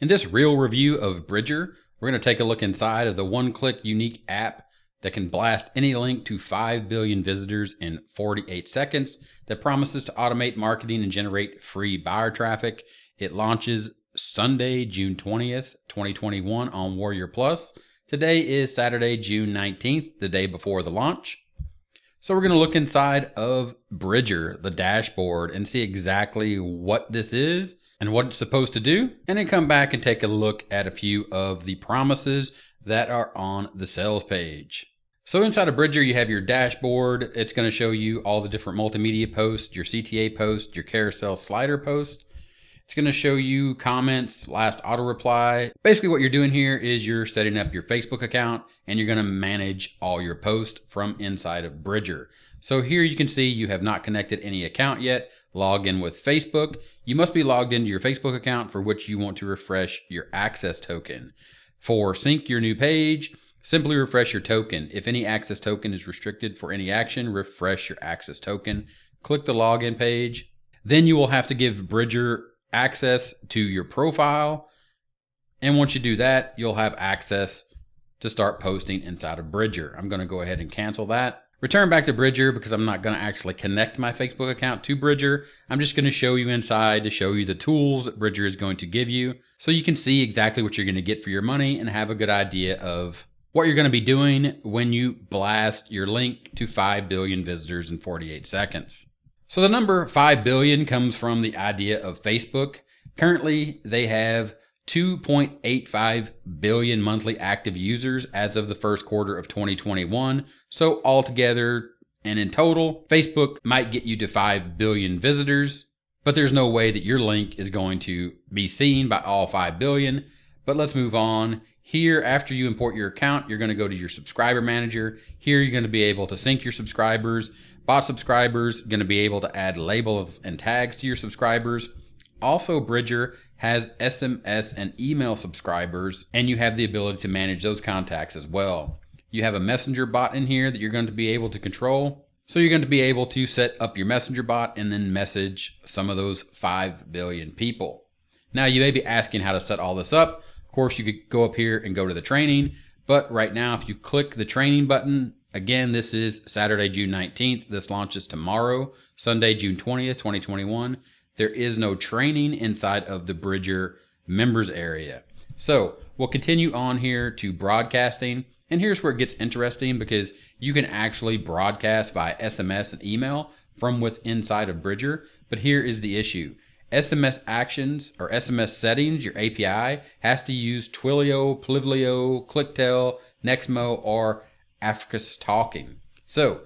In this real review of Bridger, we're going to take a look inside of the one-click unique app that can blast any link to 5 billion visitors in 48 seconds that promises to automate marketing and generate free buyer traffic. It launches Sunday, June 20th, 2021 on Warrior Plus. Today is Saturday, June 19th, the day before the launch. So we're going to look inside of Bridger, the dashboard, and see exactly what this is and what it's supposed to do, and then come back and take a look at a few of the promises that are on the sales page. So inside of Bridger, you have your dashboard. It's going to show you all the different multimedia posts, your CTA post, your carousel slider post. It's going to show you comments, last auto reply. Basically what you're doing here is you're setting up your Facebook account and you're going to manage all your posts from inside of Bridger. So here you can see you have not connected any account yet. Log in with Facebook. You must be logged into your Facebook account for which you want to refresh your access token. For sync your new page, simply refresh your token. If any access token is restricted for any action, refresh your access token. Click the login page. Then you will have to give Bridger access to your profile. And once you do that, you'll have access to start posting inside of Bridger. I'm going to go ahead and cancel that. Return back to Bridger because I'm not going to actually connect my Facebook account to Bridger. I'm just going to show you inside to show you the tools that Bridger is going to give you so you can see exactly what you're going to get for your money and have a good idea of what you're going to be doing when you blast your link to 5 billion visitors in 48 seconds. So the number 5 billion comes from the idea of Facebook. Currently, they have 2.85 billion monthly active users as of the first quarter of 2021. So altogether and in total, Facebook might get you to 5 billion visitors, but there's no way that your link is going to be seen by all 5 billion. But let's move on. Here, after you import your account, you're going to go to your subscriber manager. Here, you're going to be able to sync your subscribers. Bot subscribers going to be able to add labels and tags to your subscribers. Also, Bridger has SMS and email subscribers, and you have the ability to manage those contacts as well. You have a messenger bot in here that you're going to be able to control. So you're going to be able to set up your messenger bot and then message some of those 5 billion people. Now, you may be asking how to set all this up. Of course, you could go up here and go to the training, but right now, if you click the training button, again, this is Saturday, June 19th. This launches tomorrow, Sunday, June 20th, 2021. There is no training inside of the Bridger members area. So we'll continue on here to broadcasting. And here's where it gets interesting because you can actually broadcast by SMS and email from within inside of Bridger. But here is the issue. SMS actions or SMS settings, your API, has to use Twilio, Plivlio, Clicktel, Nexmo, or Africa's Talking. So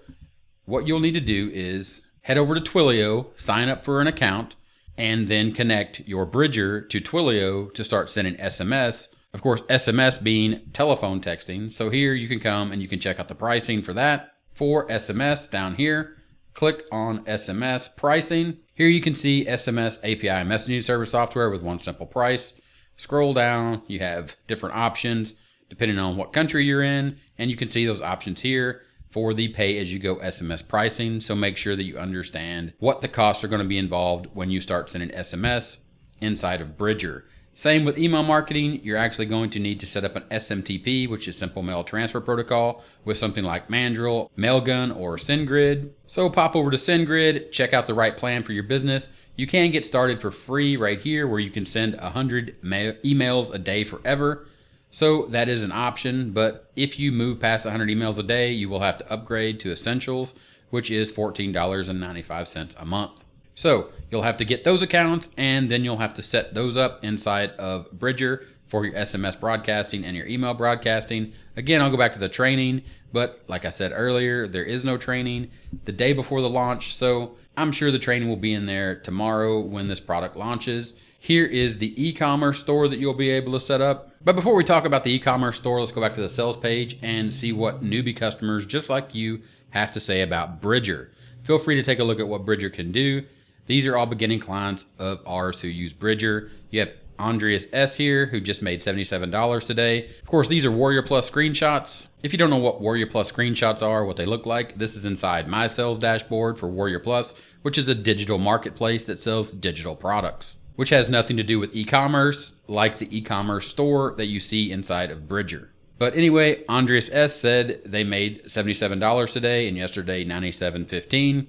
what you'll need to do is head over to Twilio, sign up for an account, and then connect your Bridger to Twilio to start sending SMS. Of course, SMS being telephone texting. So here you can come and you can check out the pricing for that. For SMS down here, click on SMS pricing. Here you can see SMS API messaging service software with one simple price. Scroll down, you have different options depending on what country you're in, and you can see those options here for the pay-as-you-go SMS pricing. So make sure that you understand what the costs are going to be involved when you start sending SMS inside of Bridger. Same with email marketing. You're actually going to need to set up an SMTP, which is Simple Mail Transfer Protocol, with something like Mandrill, Mailgun, or SendGrid. So pop over to SendGrid, check out the right plan for your business. You can get started for free right here where you can send 100 emails a day forever. So that is an option, but if you move past 100 emails a day, you will have to upgrade to Essentials, which is $14.95 a month. So you'll have to get those accounts, and then you'll have to set those up inside of Bridger for your SMS broadcasting and your email broadcasting. Again, I'll go back to the training, but like I said earlier, there is no training the day before the launch, so I'm sure the training will be in there tomorrow when this product launches. Here is the e-commerce store that you'll be able to set up. But before we talk about the e-commerce store, let's go back to the sales page and see what newbie customers just like you have to say about Bridger. Feel free to take a look at what Bridger can do. These are all beginning clients of ours who use Bridger. You have Andreas S. here, who just made $77 today. Of course, these are Warrior Plus screenshots. If you don't know what Warrior Plus screenshots are, what they look like, this is inside my sales dashboard for Warrior Plus, which is a digital marketplace that sells digital products, which has nothing to do with e-commerce like the e-commerce store that you see inside of Bridger. But anyway, Andreas S. said they made $77 today and yesterday $97.15.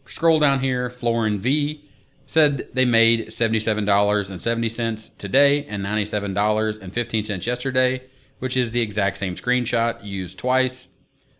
Scroll down here, Florin V. said they made $77.70 today and $97.15 yesterday, which is the exact same screenshot used twice.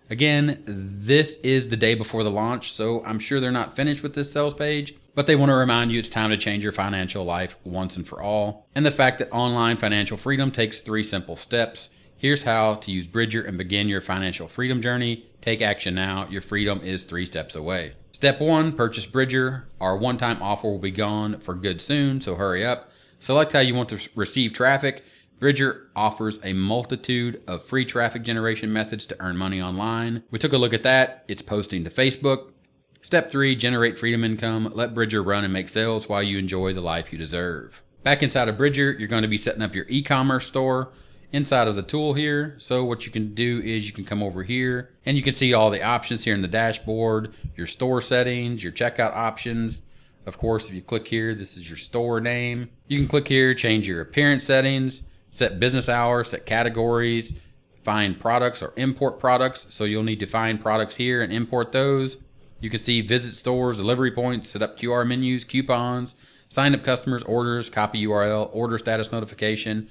Again, this is the day before the launch, so I'm sure they're not finished with this sales page, but they want to remind you it's time to change your financial life once and for all. And the fact that online financial freedom takes 3 simple steps. Here's how to use Bridger and begin your financial freedom journey. Take action now. Your freedom is 3 steps away. Step 1, purchase Bridger. Our one-time offer will be gone for good soon, so hurry up. Select how you want to receive traffic. Bridger offers a multitude of free traffic generation methods to earn money online. We took a look at that. It's posting to Facebook. Step 3, generate freedom income. Let Bridger run and make sales while you enjoy the life you deserve. Back inside of Bridger, you're going to be setting up your e-commerce store inside of the tool here. So what you can do is you can come over here and you can see all the options here in the dashboard, your store settings, your checkout options. Of course, if you click here, this is your store name. You can click here, change your appearance settings, set business hours, set categories, find products or import products. So you'll need to find products here and import those. You can see visit stores, delivery points, set up QR menus, coupons, sign up customers, orders, copy URL, order status notification,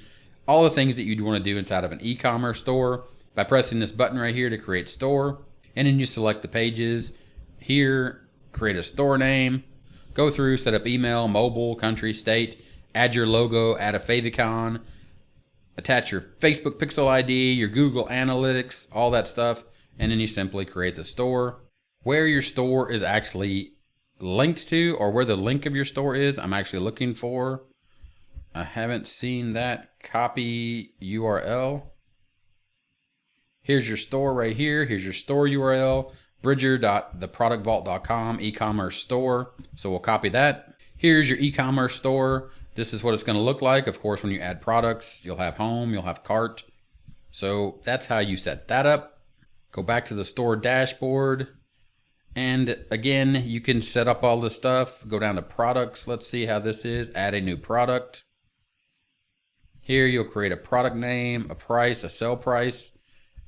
all the things that you'd want to do inside of an e-commerce store by pressing this button right here to create store. And then you select the pages here, create a store name, go through, set up email, mobile, country, state, add your logo, add a favicon, attach your Facebook pixel ID, your Google Analytics, all that stuff. And then you simply create the store. Where your store is actually linked to, or where the link of your store is, I'm actually looking for. I haven't seen that. Copy URL. Here's your store right here. Here's your store URL, bridger.theproductvault.com e-commerce store. So we'll copy that. Here's your e-commerce store. This is what it's going to look like. Of course, when you add products, you'll have home, you'll have cart. So that's how you set that up. Go back to the store dashboard. And again, you can set up all this stuff. Go down to products. Let's see how this is. Add a new product. Here you'll create a product name, a price, a sell price,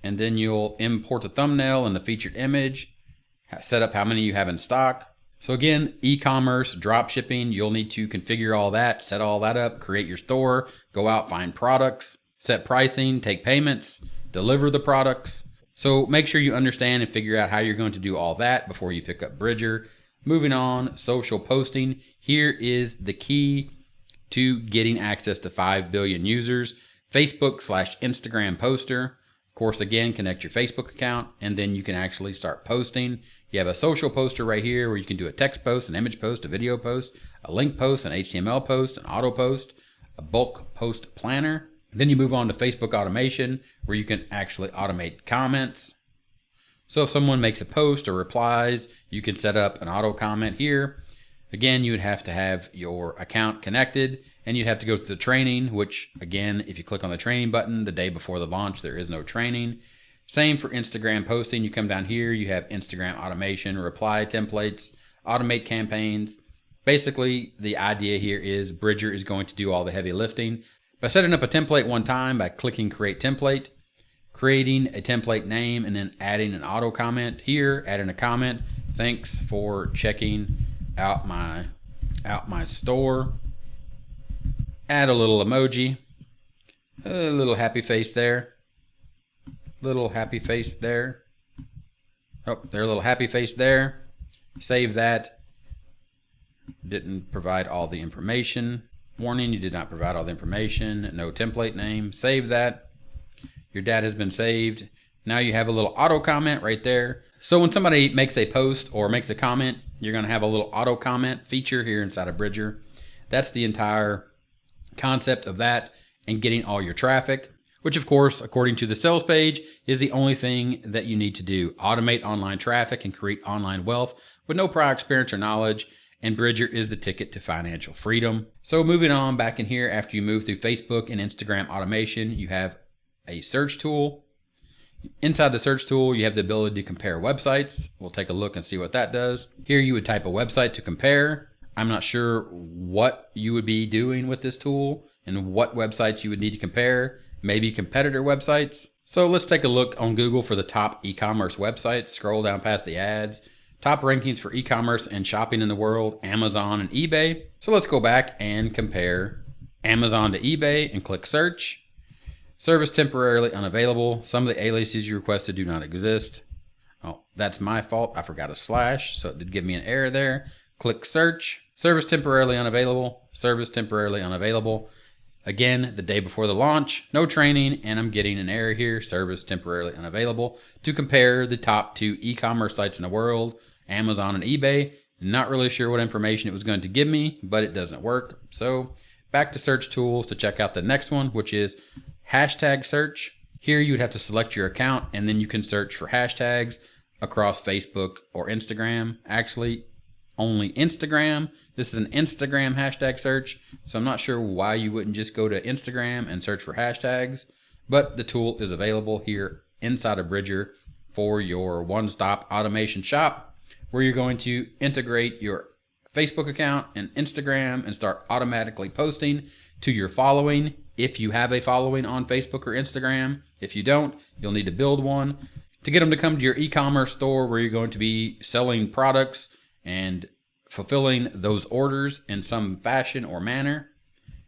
and then you'll import the thumbnail and the featured image. Set up how many you have in stock. So again, e-commerce, drop shipping, you'll need to configure all that, set all that up, create your store, go out, find products, set pricing, take payments, deliver the products. So make sure you understand and figure out how you're going to do all that before you pick up Bridger. Moving on, social posting. Here is the key to getting access to 5 billion users. Facebook/Instagram poster. Of course, again, connect your Facebook account and then you can actually start posting. You have a social poster right here where you can do a text post, an image post, a video post, a link post, an HTML post, an auto post, a bulk post planner. Then you move on to Facebook automation where you can actually automate comments. So if someone makes a post or replies, you can set up an auto comment here. Again, you would have to have your account connected and you'd have to go through the training, which again, if you click on the training button the day before the launch, there is no training. Same for Instagram posting. You come down here, you have Instagram automation, reply templates, automate campaigns. Basically, the idea here is Bridger is going to do all the heavy lifting. By setting up a template one time by clicking create template, creating a template name, and then adding an auto comment here, adding a comment. Thanks for checking out my store. Add a little emoji, a little happy face there. Little happy face there. Oh, there's a little happy face there. Save that. Didn't provide all the information. Warning, you did not provide all the information. No template name. Save that. Your data has been saved. Now you have a little auto comment right there. So when somebody makes a post or makes a comment, you're going to have a little auto comment feature here inside of Bridger. That's the entire concept of that and getting all your traffic, which of course, according to the sales page, is the only thing that you need to do. Automate online traffic and create online wealth with no prior experience or knowledge. And Bridger is the ticket to financial freedom. So moving on back in here, after you move through Facebook and Instagram automation, you have a search tool. Inside the search tool, you have the ability to compare websites. We'll take a look and see what that does. Here you would type a website to compare. I'm not sure what you would be doing with this tool. and what websites you would need to compare, maybe competitor websites. So let's take a look on Google for the top e-commerce websites. Scroll down past the ads. Top rankings for e-commerce and shopping in the world, Amazon and eBay. So let's go back and compare Amazon to eBay and click search. Service temporarily unavailable. Some of the aliases you requested do not exist. Oh, that's my fault. I forgot a slash, so it did give me an error there. Click search. Service temporarily unavailable. Service temporarily unavailable. Again, the day before the launch, no training, and I'm getting an error here, service temporarily unavailable, to compare the top 2 e-commerce sites in the world, Amazon and eBay. Not really sure what information it was going to give me, but it doesn't work. So back to search tools to check out the next one, which is hashtag search. Here you'd have to select your account, and then you can search for hashtags across Facebook or Instagram. Actually, only Instagram. This is an Instagram hashtag search, so I'm not sure why you wouldn't just go to Instagram and search for hashtags, but the tool is available here inside of Bridger for your one-stop automation shop, where you're going to integrate your Facebook account and Instagram and start automatically posting to your following if you have a following on Facebook or Instagram. If you don't, you'll need to build one to get them to come to your e-commerce store where you're going to be selling products and fulfilling those orders in some fashion or manner.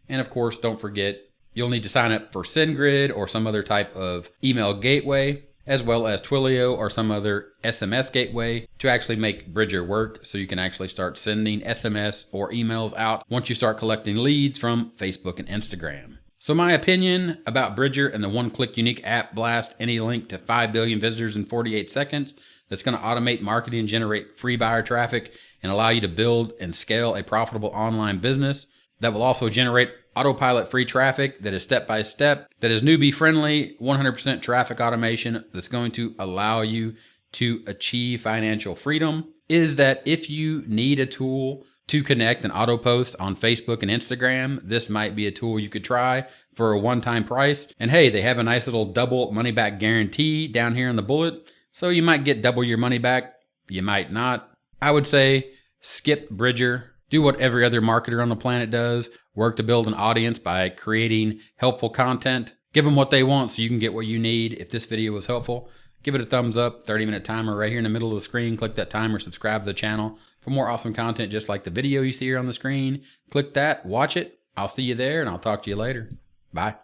And of course, don't forget, you'll need to sign up for SendGrid or some other type of email gateway, as well as Twilio or some other SMS gateway to actually make Bridger work, so you can actually start sending SMS or emails out once you start collecting leads from Facebook and Instagram. So my opinion about Bridger and the one-click unique app blast any link to 5 billion visitors in 48 seconds that's going to automate marketing, generate free buyer traffic, and allow you to build and scale a profitable online business that will also generate autopilot free traffic that is step-by-step, that is newbie-friendly, 100% traffic automation that's going to allow you to achieve financial freedom, is that if you need a tool to connect and auto post on Facebook and Instagram, this might be a tool you could try for a one-time price. And hey, they have a nice little double money back guarantee down here in the bullet, so you might get double your money back, you might not. I would say skip Bridger. Do what every other marketer on the planet does. Work to build an audience by creating helpful content. Give them what they want so you can get what you need. If this video was helpful, give it a thumbs up. 30-minute timer right here in the middle of the screen. Click that timer, subscribe to the channel for more awesome content just like the video you see here on the screen. Click that, watch it. I'll see you there, and I'll talk to you later. Bye.